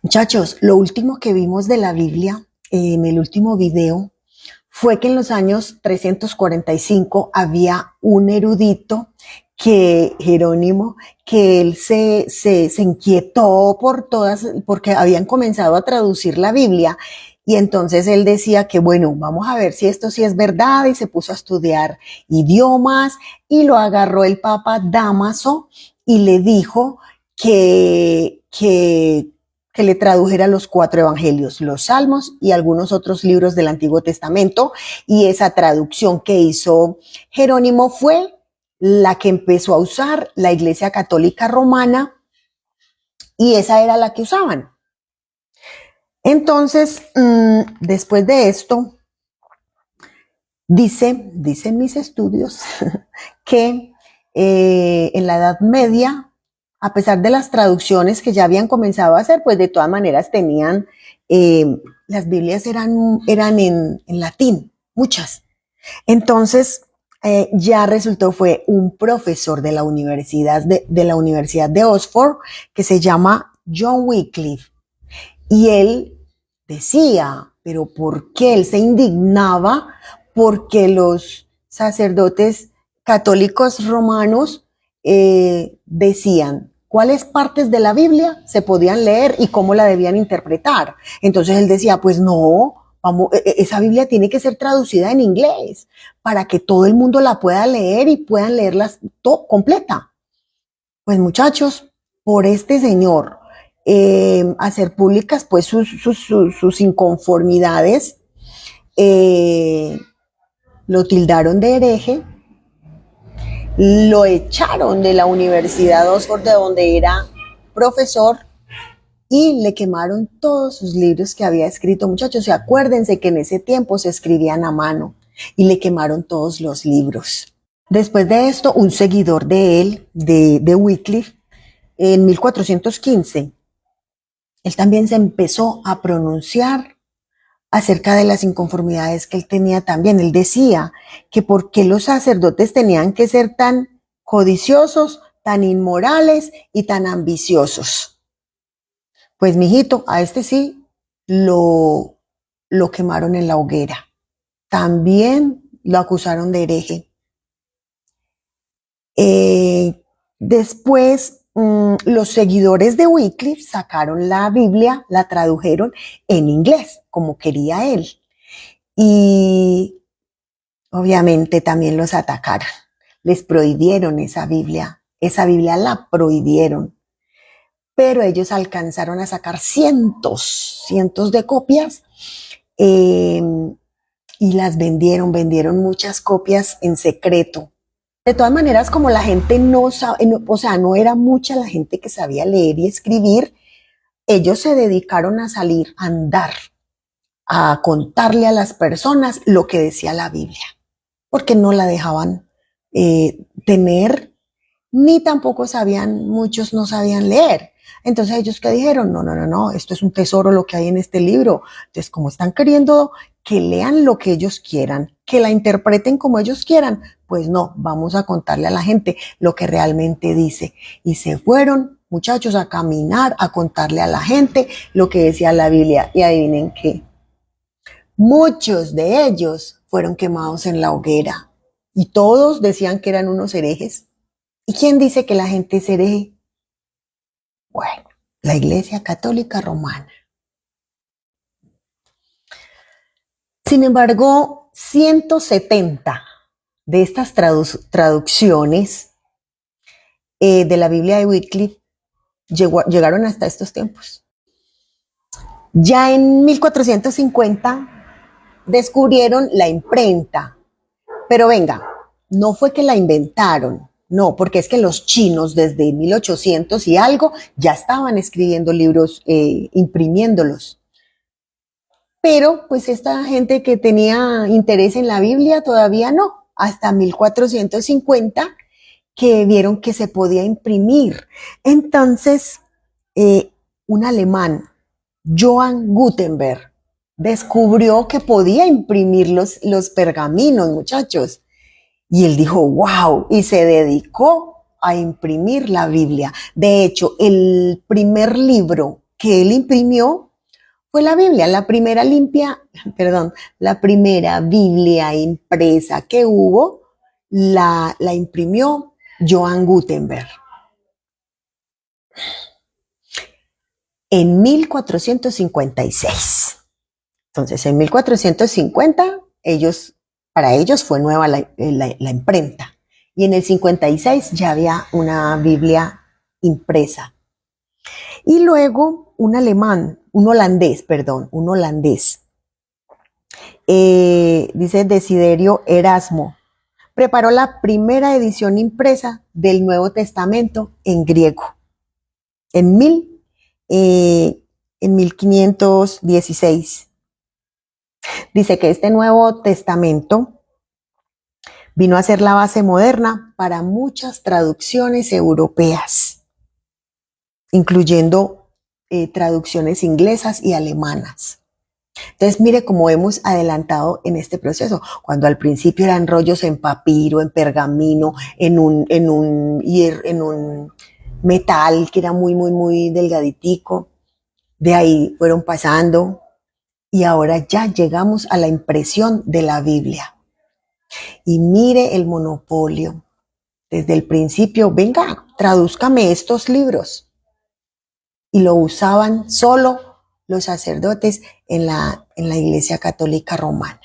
Muchachos, lo último que vimos de la Biblia en el último video fue que en los años 345 había un erudito Jerónimo, que él se inquietó porque habían comenzado a traducir la Biblia. Y entonces él decía que, bueno, vamos a ver si esto sí es verdad, y se puso a estudiar idiomas, y lo agarró el Papa Dámaso y le dijo que le tradujera los 4 evangelios, los salmos y algunos otros libros del Antiguo Testamento. Y esa traducción que hizo Jerónimo fue la que empezó a usar la Iglesia Católica Romana, y esa era la que usaban. Entonces, después de esto, dicen mis estudios que en la Edad Media, a pesar de las traducciones que ya habían comenzado a hacer, pues de todas maneras tenían, las Biblias eran en latín, muchas. Entonces, ya resultó, fue un profesor de la Universidad de Oxford, que se llama John Wycliffe, y él decía, pero ¿por qué? Él se indignaba porque los sacerdotes católicos romanos decían cuáles partes de la Biblia se podían leer y cómo la debían interpretar. Entonces él decía, pues no, esa Biblia tiene que ser traducida en inglés para que todo el mundo la pueda leer y puedan leerla completa. Pues muchachos, por este señor hacer públicas pues sus inconformidades, lo tildaron de hereje, lo echaron de la Universidad de Oxford, de donde era profesor, y le quemaron todos sus libros que había escrito. Muchachos, y acuérdense que en ese tiempo se escribían a mano, y le quemaron todos los libros. Después de esto, un seguidor de él, de Wycliffe, en 1415, él también se empezó a pronunciar acerca de las inconformidades que él tenía también. Él decía que por qué los sacerdotes tenían que ser tan codiciosos, tan inmorales y tan ambiciosos. Pues mijito, a este sí lo quemaron en la hoguera. También lo acusaron de hereje. Después, los seguidores de Wycliffe sacaron la Biblia, la tradujeron en inglés, como quería él. Y obviamente también los atacaron. Les prohibieron esa Biblia la prohibieron. Pero ellos alcanzaron a sacar cientos de copias, y las vendieron muchas copias en secreto. De todas maneras, como la gente no sabe, no era mucha la gente que sabía leer y escribir, ellos se dedicaron a salir, a andar, a contarle a las personas lo que decía la Biblia, porque no la dejaban tener, ni tampoco muchos no sabían leer. Entonces ellos que dijeron, no, esto es un tesoro lo que hay en este libro. Entonces, como están queriendo que lean lo que ellos quieran, que la interpreten como ellos quieran, pues no, vamos a contarle a la gente lo que realmente dice. Y se fueron, muchachos, a caminar, a contarle a la gente lo que decía la Biblia. Y adivinen qué, muchos de ellos fueron quemados en la hoguera, y todos decían que eran unos herejes. ¿Y quién dice que la gente es hereje? Bueno, la Iglesia Católica Romana. Sin embargo, 170 de estas traducciones de la Biblia de Wycliffe llegaron hasta estos tiempos. Ya en 1450 descubrieron la imprenta, pero venga, no fue que la inventaron, no, porque es que los chinos desde 1800 y algo ya estaban escribiendo libros, imprimiéndolos. Pero pues esta gente que tenía interés en la Biblia todavía no, hasta 1450 que vieron que se podía imprimir. Entonces, un alemán, Johann Gutenberg, descubrió que podía imprimir los pergaminos, muchachos. Y él dijo, wow, y se dedicó a imprimir la Biblia. De hecho, el primer libro que él imprimió fue la Biblia, la primera Biblia impresa que hubo, la imprimió Johann Gutenberg en 1456. Entonces, en 1450, para ellos fue nueva la imprenta. Y en el 56 ya había una Biblia impresa. Y luego un holandés, dice Desiderio Erasmo, preparó la primera edición impresa del Nuevo Testamento en griego en, en 1516. Dice que este Nuevo Testamento vino a ser la base moderna para muchas traducciones europeas, incluyendo traducciones inglesas y alemanas. Entonces, mire cómo hemos adelantado en este proceso. Cuando al principio eran rollos en papiro, en pergamino, en un metal que era muy delgaditico. De ahí fueron pasando y ahora ya llegamos a la impresión de la Biblia. Y mire el monopolio. Desde el principio, venga, tradúzcame estos libros. Y lo usaban solo los sacerdotes en la Iglesia Católica Romana.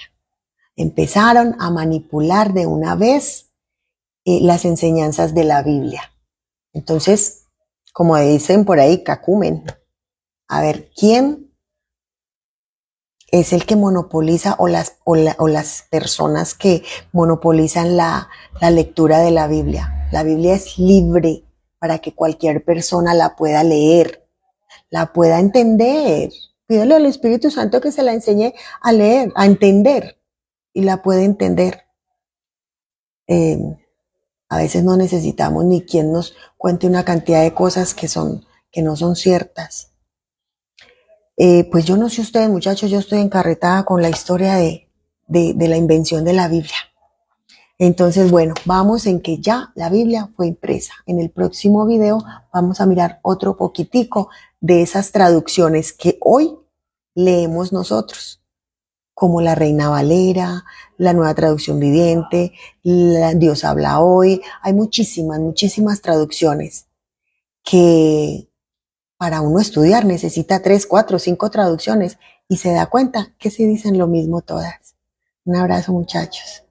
Empezaron a manipular de una vez las enseñanzas de la Biblia. Entonces, como dicen por ahí, cacumen. A ver, ¿quién es el que monopoliza o las personas que monopolizan la lectura de la Biblia? La Biblia es libre para que cualquier persona la pueda leer, la pueda entender. Pídele al Espíritu Santo que se la enseñe a leer, a entender, y la puede entender. A veces no necesitamos ni quien nos cuente una cantidad de cosas que no son ciertas. Pues yo no sé ustedes, muchachos, yo estoy encarretada con la historia de la invención de la Biblia. Entonces, bueno, vamos en que ya la Biblia fue impresa. En el próximo video vamos a mirar otro poquitico de esas traducciones que hoy leemos nosotros, como la Reina Valera, la Nueva Traducción Viviente, Dios habla hoy. Hay muchísimas traducciones que para uno estudiar necesita 3, 4, 5 traducciones y se da cuenta que se dicen lo mismo todas. Un abrazo, muchachos.